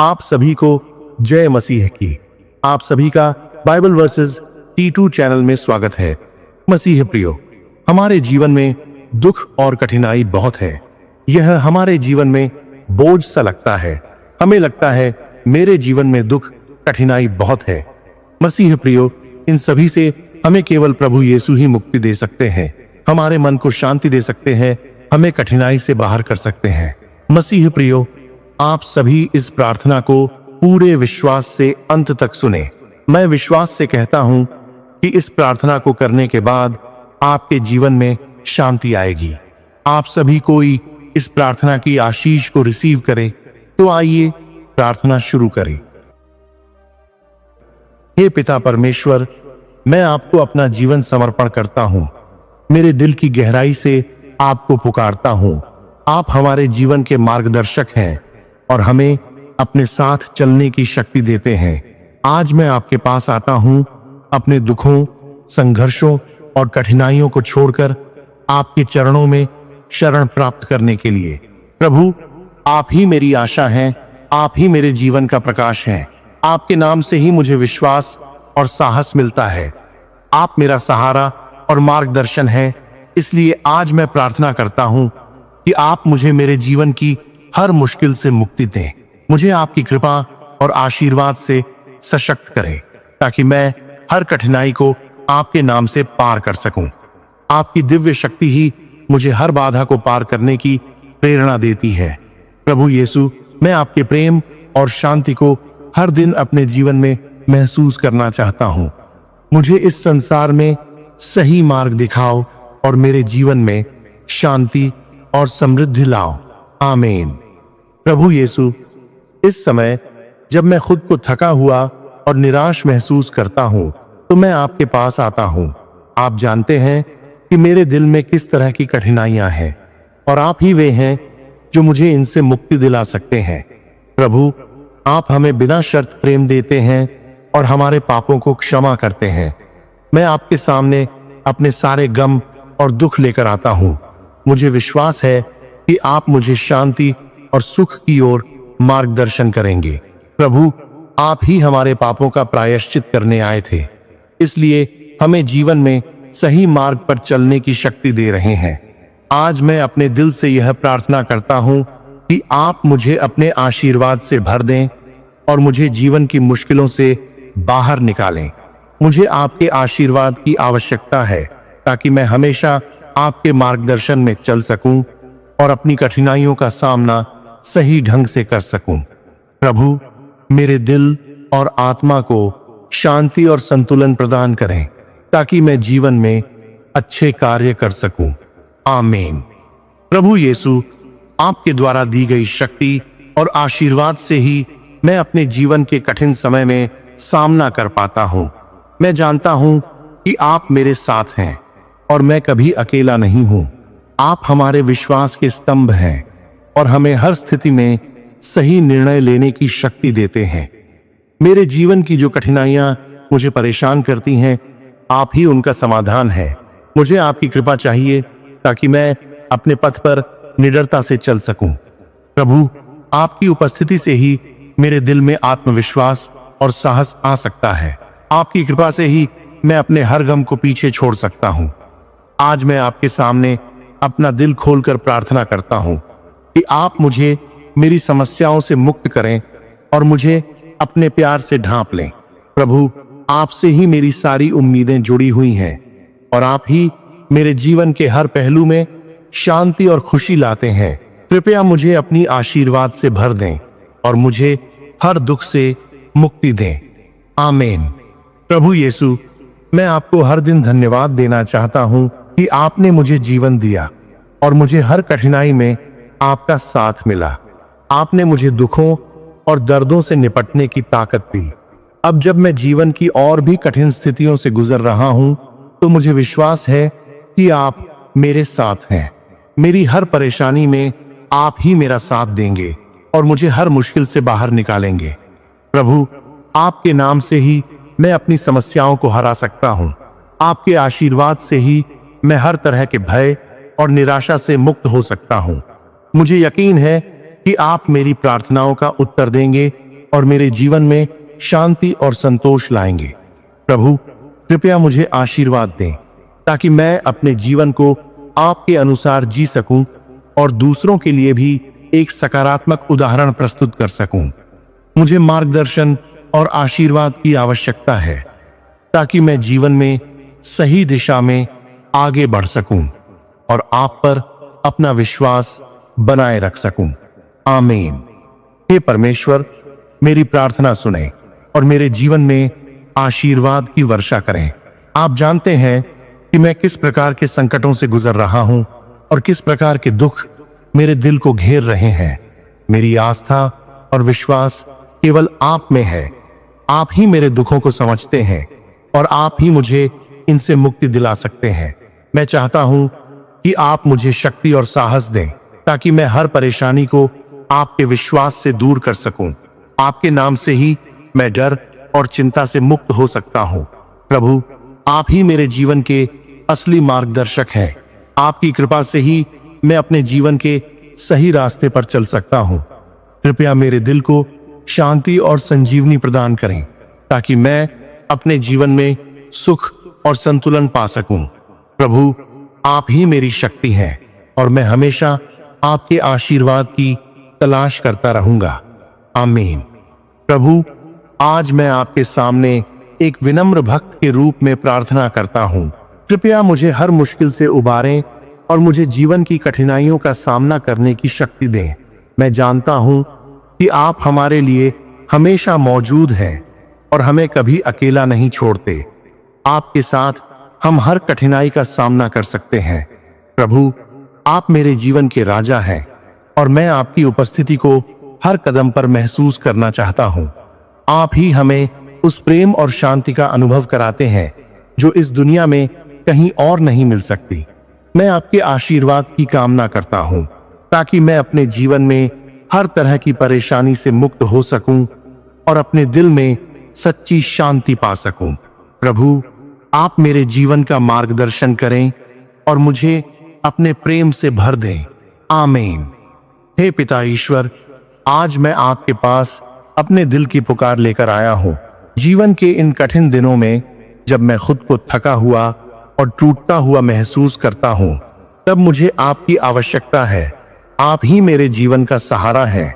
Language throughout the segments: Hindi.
आप सभी को जय मसीह की। आप सभी का बाइबल वर्सेस T2 चैनल में स्वागत है। मसीह प्रियो, हमारे जीवन में दुख और कठिनाई बहुत है। यह हमारे जीवन में बोझ सा लगता है। हमें लगता है मेरे जीवन में दुख कठिनाई बहुत है। मसीह प्रियो, इन सभी से हमें केवल प्रभु यीशु ही मुक्ति दे सकते हैं, हमारे मन को शांति दे सकते हैं, हमें कठिनाई से बाहर कर सकते हैं। मसीह प्रियो, आप सभी इस प्रार्थना को पूरे विश्वास से अंत तक सुने। मैं विश्वास से कहता हूं कि इस प्रार्थना को करने के बाद आपके जीवन में शांति आएगी। आप सभी कोई इस प्रार्थना की आशीष को रिसीव करे। तो आइए प्रार्थना शुरू करें। हे पिता परमेश्वर, मैं आपको अपना जीवन समर्पण करता हूं। मेरे दिल की गहराई से आपको पुकारता हूं। आप हमारे जीवन के मार्गदर्शक हैं और हमें अपने साथ चलने की शक्ति देते हैं। आज मैं आपके पास आता हूं अपने दुखों, संघर्षों और कठिनाइयों को छोड़कर आपके चरणों में शरण प्राप्त करने के लिए। प्रभु, आप ही मेरी आशा हैं, आप ही मेरे जीवन का प्रकाश हैं। आपके नाम से ही मुझे विश्वास और साहस मिलता है। आप मेरा सहारा और मार्गदर्शन है। इसलिए आज मैं प्रार्थना करता हूं कि आप मुझे मेरे जीवन की हर मुश्किल से मुक्ति दें। मुझे आपकी कृपा और आशीर्वाद से सशक्त करें ताकि मैं हर कठिनाई को आपके नाम से पार कर सकूं। आपकी दिव्य शक्ति ही मुझे हर बाधा को पार करने की प्रेरणा देती है। प्रभु यीशु, मैं आपके प्रेम और शांति को हर दिन अपने जीवन में महसूस करना चाहता हूं। मुझे इस संसार में सही मार्ग दिखाओ और मेरे जीवन में शांति और समृद्धि लाओ। आमीन। प्रभु यीशु, इस समय जब मैं खुद को थका हुआ और निराश महसूस करता हूं, तो मैं आपके पास आता हूं। आप जानते हैं कि मेरे दिल में किस तरह की कठिनाइयां हैं और आप ही वे हैं जो मुझे इनसे मुक्ति दिला सकते हैं। प्रभु, आप हमें बिना शर्त प्रेम देते हैं और हमारे पापों को क्षमा करते हैं। मैं आपके सामने अपने सारे गम और दुख लेकर आता हूं। मुझे विश्वास है कि आप मुझे शांति और सुख की ओर मार्गदर्शन करेंगे। प्रभु, आप ही हमारे पापों का प्रायश्चित करने आए थे, इसलिए हमें जीवन में सही मार्ग पर चलने की शक्ति दे रहे हैं। आज मैं अपने दिल से यह प्रार्थना करता हूं कि आप मुझे अपने आशीर्वाद से भर दें और मुझे जीवन की मुश्किलों से बाहर निकालें। मुझे आपके आशीर्वाद की आवश्यकता है ताकि मैं हमेशा आपके मार्गदर्शन में चल सकूं और अपनी कठिनाइयों का सामना सही ढंग से कर सकूं। प्रभु, मेरे दिल और आत्मा को शांति और संतुलन प्रदान करें ताकि मैं जीवन में अच्छे कार्य कर सकूं। आमीन। प्रभु यीशु, आपके द्वारा दी गई शक्ति और आशीर्वाद से ही मैं अपने जीवन के कठिन समय में सामना कर पाता हूं। मैं जानता हूं कि आप मेरे साथ हैं और मैं कभी अकेला नहीं हूं। आप हमारे विश्वास के स्तंभ हैं और हमें हर स्थिति में सही निर्णय लेने की शक्ति देते हैं। मेरे जीवन की जो कठिनाइयां मुझे परेशान करती हैं, आप ही उनका समाधान है। मुझे आपकी कृपा चाहिए ताकि मैं अपने पथ पर निडरता से चल सकूं। प्रभु, आपकी उपस्थिति से ही मेरे दिल में आत्मविश्वास और साहस आ सकता है। आपकी कृपा से ही मैं अपने हर गम को पीछे छोड़ सकता हूं। आज मैं आपके सामने अपना दिल खोलकर प्रार्थना करता हूं कि आप मुझे मेरी समस्याओं से मुक्त करें और मुझे अपने प्यार से ढांप लें। प्रभु, आपसे ही मेरी सारी उम्मीदें जुड़ी हुई हैं और आप ही मेरे जीवन के हर पहलू में शांति और खुशी लाते हैं। कृपया मुझे अपनी आशीर्वाद से भर दें और मुझे हर दुख से मुक्ति दें। आमीन। प्रभु यीशु, मैं आपको हर दिन धन्यवाद देना चाहता हूं कि आपने मुझे जीवन दिया और मुझे हर कठिनाई में आपका साथ मिला। आपने मुझे दुखों और दर्दों से निपटने की ताकत दी। अब जब मैं जीवन की और भी कठिन स्थितियों से गुजर रहा हूं, तो मुझे विश्वास है कि आप मेरे साथ हैं। मेरी हर परेशानी में आप ही मेरा साथ देंगे और मुझे हर मुश्किल से बाहर निकालेंगे। प्रभु, आपके नाम से ही मैं अपनी समस्याओं को हरा सकता हूं। आपके आशीर्वाद से ही मैं हर तरह के भय और निराशा से मुक्त हो सकता हूं। मुझे यकीन है कि आप मेरी प्रार्थनाओं का उत्तर देंगे और मेरे जीवन में शांति और संतोष लाएंगे। प्रभु, कृपया मुझे आशीर्वाद दें ताकि मैं अपने जीवन को आपके अनुसार जी सकूं और दूसरों के लिए भी एक सकारात्मक उदाहरण प्रस्तुत कर सकूं। मुझे मार्गदर्शन और आशीर्वाद की आवश्यकता है ताकि मैं जीवन में सही दिशा में आगे बढ़ सकूं और आप पर अपना विश्वास बनाए रख सकूं। आमीन। हे परमेश्वर, मेरी प्रार्थना सुने और मेरे जीवन में आशीर्वाद की वर्षा करें। आप जानते हैं कि मैं किस प्रकार के संकटों से गुजर रहा हूं और किस प्रकार के दुख मेरे दिल को घेर रहे हैं। मेरी आस्था और विश्वास केवल आप में है। आप ही मेरे दुखों को समझते हैं और आप ही मुझे इनसे मुक्ति दिला सकते हैं। मैं चाहता हूं कि आप मुझे शक्ति और साहस दें ताकि मैं हर परेशानी को आपके विश्वास से दूर कर सकूं। आपके नाम से ही मैं डर और चिंता से मुक्त हो सकता हूं। प्रभु, आप ही मेरे जीवन के असली मार्गदर्शक हैं। आपकी कृपा से ही मैं अपने जीवन के सही रास्ते पर चल सकता हूं। कृपया मेरे दिल को शांति और संजीवनी प्रदान करें ताकि मैं अपने जीवन में सुख और संतुलन पा सकूं। प्रभु, आप ही मेरी शक्ति हैं और मैं हमेशा आपके आशीर्वाद की तलाश करता रहूंगा। आमीन। प्रभु, आज मैं आपके सामने एक विनम्र भक्त के रूप में प्रार्थना करता हूं। कृपया मुझे हर मुश्किल से उबारें और मुझे जीवन की कठिनाइयों का सामना करने की शक्ति दें। मैं जानता हूं कि आप हमारे लिए हमेशा मौजूद हैं और हमें कभी अकेला नहीं छोड़ते। आपके साथ हम हर कठिनाई का सामना कर सकते हैं। प्रभु, आप मेरे जीवन के राजा हैं और मैं आपकी उपस्थिति को हर कदम पर महसूस करना चाहता हूं। आप ही हमें उस प्रेम और शांति का अनुभव कराते हैं जो इस दुनिया में कहीं और नहीं मिल सकती। मैं आपके आशीर्वाद की कामना करता हूं ताकि मैं अपने जीवन में हर तरह की परेशानी से मुक्त हो सकूं और अपने दिल में सच्ची शांति पा सकूं। प्रभु, आप मेरे जीवन का मार्गदर्शन करें और मुझे अपने प्रेम से भर दें। आमीन। हे पिता ईश्वर, आज मैं आपके पास अपने दिल की पुकार लेकर आया हूं। जीवन के इन कठिन दिनों में जब मैं खुद को थका हुआ और टूटता हुआ महसूस करता हूं, तब मुझे आपकी आवश्यकता है। आप ही मेरे जीवन का सहारा है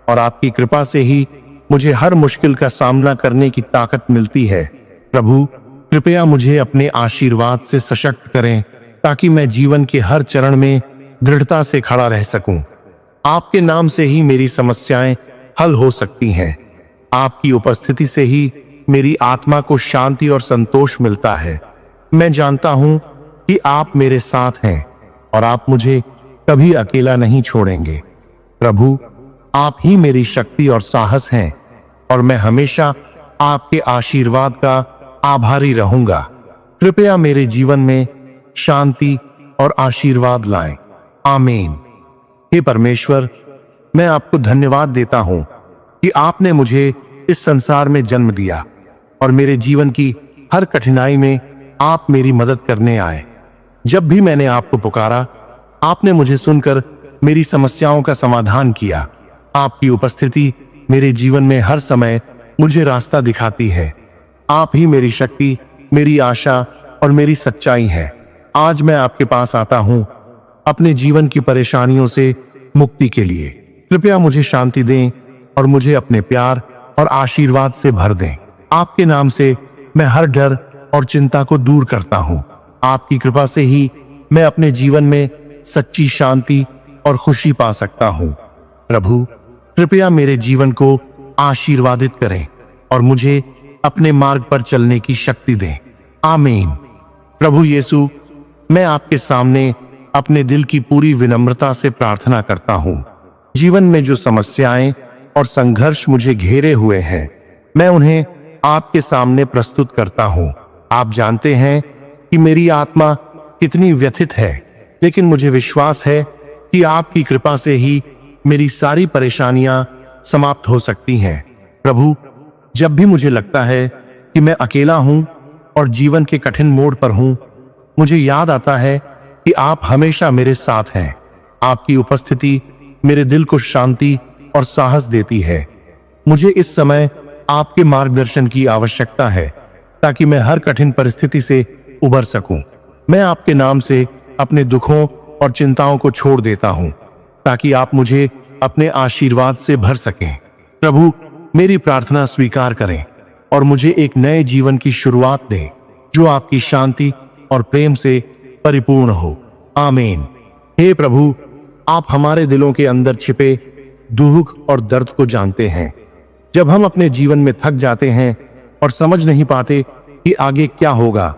और आपकी कृपा से ही मुझे हर मुश्किल का सामना करने की ताकत मिलती है। प्रभु, कृपया मुझे अपने आशीर्वाद से सशक्त करें ताकि मैं जीवन के हर चरण में दृढ़ता से खड़ा रह सकूं। आपके नाम से ही मेरी समस्याएं हल हो सकती हैं। आपकी उपस्थिति से ही मेरी आत्मा को शांति और संतोष मिलता है। मैं जानता हूं कि आप मेरे साथ हैं और आप मुझे कभी अकेला नहीं छोड़ेंगे। प्रभु, आप ही मेरी शक्ति और साहस हैं और मैं हमेशा आपके आशीर्वाद का आभारी रहूंगा। कृपया मेरे जीवन में शांति और आशीर्वाद लाएं। आमीन। हे परमेश्वर, मैं आपको धन्यवाद देता हूं कि आपने मुझे इस संसार में जन्म दिया और मेरे जीवन की हर कठिनाई में आप मेरी मदद करने आए। जब भी मैंने आपको पुकारा, आपने मुझे सुनकर मेरी समस्याओं का समाधान किया। आपकी उपस्थिति मेरे जीवन में हर समय मुझे रास्ता दिखाती है। आप ही मेरी शक्ति, मेरी आशा और मेरी सच्चाई है। आज मैं आपके पास आता हूं अपने जीवन की परेशानियों से मुक्ति के लिए। कृपया मुझे शांति दें और मुझे अपने प्यार और आशीर्वाद से भर दें। आपके नाम से मैं हर डर और चिंता को दूर करता हूं। आपकी कृपा से ही मैं अपने जीवन में सच्ची शांति और खुशी पा सकता हूं। प्रभु, कृपया मेरे जीवन को आशीर्वादित करें और मुझे अपने मार्ग पर चलने की शक्ति दें। आमीन। प्रभु यीशु, मैं आपके सामने अपने दिल की पूरी विनम्रता से प्रार्थना करता हूं। जीवन में जो समस्याएं और संघर्ष मुझे घेरे हुए हैं, मैं उन्हें आपके सामने प्रस्तुत करता हूं। आप जानते हैं कि मेरी आत्मा कितनी व्यथित है, लेकिन मुझे विश्वास है कि आपकी कृपा से ही मेरी सारी परेशानियां समाप्त हो सकती हैं। प्रभु, जब भी मुझे लगता है कि मैं अकेला हूं और जीवन के कठिन मोड़ पर हूं, मुझे याद आता है कि आप हमेशा मेरे साथ हैं। आपकी उपस्थिति मेरे दिल को शांति और साहस देती है। मुझे इस समय आपके मार्गदर्शन की आवश्यकता है ताकि मैं हर कठिन परिस्थिति से उबर सकूं। मैं आपके नाम से अपने दुखों और चिंताओं को छोड़ देता हूं ताकि आप मुझे अपने आशीर्वाद से भर सकें। प्रभु, मेरी प्रार्थना स्वीकार करें और मुझे एक नए जीवन की शुरुआत दें जो आपकी शांति और प्रेम से परिपूर्ण हो। आमीन। हे प्रभु, आप हमारे दिलों के अंदर छिपे दुख और दर्द को जानते हैं। जब हम अपने जीवन में थक जाते हैं और समझ नहीं पाते कि आगे क्या होगा,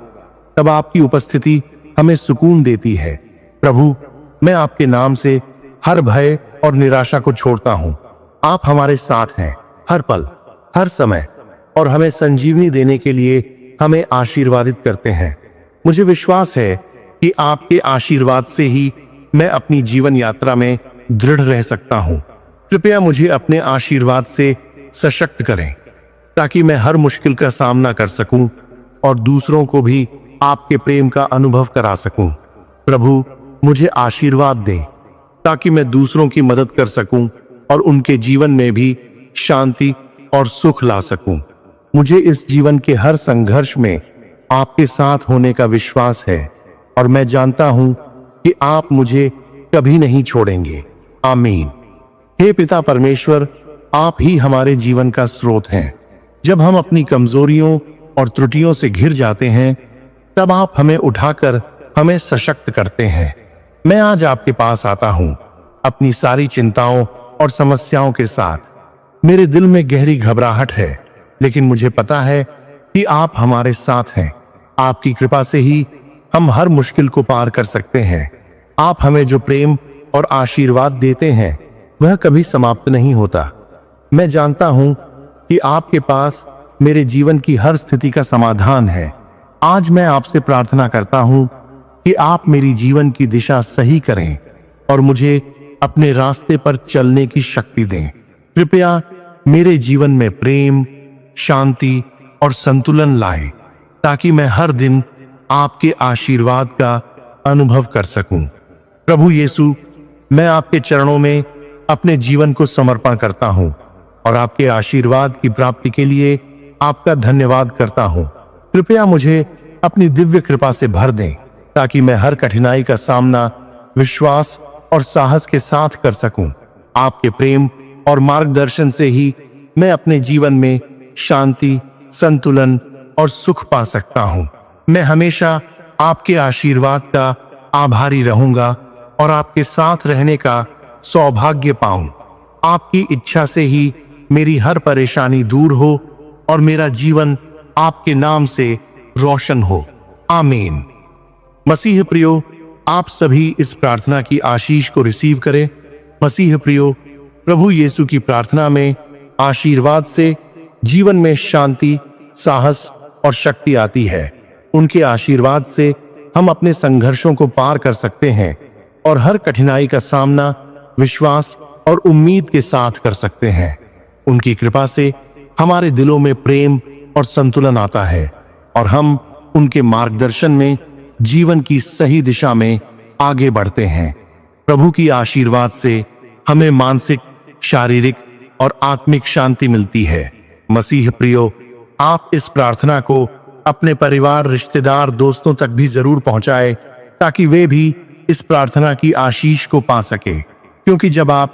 तब आपकी उपस्थिति हमें सुकून देती है। प्रभु, मैं आपके नाम से हर भय और निराशा को छोड़ता हूं। आप हमारे साथ हैं हर पल, हर समय, और हमें संजीवनी देने के लिए हमें आशीर्वादित करते हैं। मुझे विश्वास है कि आपके आशीर्वाद से ही मैं अपनी जीवन यात्रा में दृढ़ रह सकता हूं। कृपया मुझे अपने आशीर्वाद से सशक्त करें ताकि मैं हर मुश्किल का सामना कर सकूं और दूसरों को भी आपके प्रेम का अनुभव करा सकूं। प्रभु, मुझे आशीर्वाद दें ताकि मैं दूसरों की मदद कर सकूं और उनके जीवन में भी शांति और सुख ला सकूं। मुझे इस जीवन के हर संघर्ष में आपके साथ होने का विश्वास है और मैं जानता हूं कि आप मुझे कभी नहीं छोड़ेंगे। आमीन। हे पिता परमेश्वर, आप ही हमारे जीवन का स्रोत हैं। जब हम अपनी कमजोरियों और त्रुटियों से घिर जाते हैं, तब आप हमें उठाकर हमें सशक्त करते हैं। मैं आज आपके पास आता हूं अपनी सारी चिंताओं और समस्याओं के साथ। मेरे दिल में गहरी घबराहट है, लेकिन मुझे पता है कि आप हमारे साथ हैं। आपकी कृपा से ही हम हर मुश्किल को पार कर सकते हैं। आप हमें जो प्रेम और आशीर्वाद देते हैं वह कभी समाप्त नहीं होता। मैं जानता हूं कि आपके पास मेरे जीवन की हर स्थिति का समाधान है। आज मैं आपसे प्रार्थना करता हूं कि आप मेरी जीवन की दिशा सही करें और मुझे अपने रास्ते पर चलने की शक्ति दें। कृपया मेरे जीवन में प्रेम, शांति और संतुलन लाएं ताकि मैं हर दिन आपके आशीर्वाद का अनुभव कर सकूं। प्रभु यीशु, मैं आपके चरणों में अपने जीवन को समर्पण करता हूं और आपके आशीर्वाद की प्राप्ति के लिए आपका धन्यवाद करता हूं। कृपया मुझे अपनी दिव्य कृपा से भर दें ताकि मैं हर कठिनाई का सामना विश्वास और साहस के साथ कर सकूं। आपके प्रेम और मार्गदर्शन से ही मैं अपने जीवन में शांति, संतुलन और सुख पा सकता हूं। मैं हमेशा आपके आशीर्वाद का आभारी रहूंगा और आपके साथ रहने का सौभाग्य पाऊं। आपकी इच्छा से ही मेरी हर परेशानी दूर हो और मेरा जीवन आपके नाम से रोशन हो। आमीन। मसीह प्रियो, आप सभी इस प्रार्थना की आशीष को रिसीव करें। मसीह प्रियो, प्रभु यीशु की प्रार्थना में आशीर्वाद से जीवन में शांति, साहस और शक्ति आती है। उनके आशीर्वाद से हम अपने संघर्षों को पार कर सकते हैं और हर कठिनाई का सामना विश्वास और उम्मीद के साथ कर सकते हैं। उनकी कृपा से हमारे दिलों में प्रेम और संतुलन आता है और हम उनके मार्गदर्शन में जीवन की सही दिशा में आगे बढ़ते हैं। प्रभु की आशीर्वाद से हमें मानसिक, शारीरिक और आत्मिक शांति मिलती है। मसीह प्रियो, आप इस प्रार्थना को अपने परिवार, रिश्तेदार, दोस्तों तक भी जरूर पहुंचाएं ताकि वे भी इस प्रार्थना की आशीष को पा सके। क्योंकि जब आप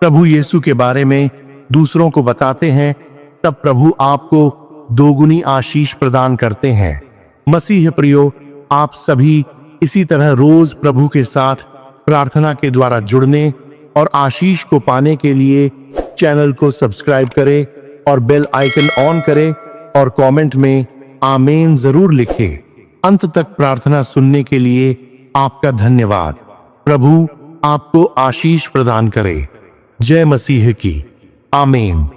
प्रभु यीशु के बारे में दूसरों को बताते हैं, तब प्रभु आपको दोगुनी आशीष प्रदान करते हैं। मसीह प्रियो, आप सभी इसी तरह रोज प्रभु के साथ प्रार्थना के द्वारा जुड़ने और आशीष को पाने के लिए चैनल को सब्सक्राइब करें और बेल आइकन ऑन करें और कमेंट में आमीन जरूर लिखें। अंत तक प्रार्थना सुनने के लिए आपका धन्यवाद। प्रभु आपको आशीष प्रदान करे। जय मसीह की। आमीन।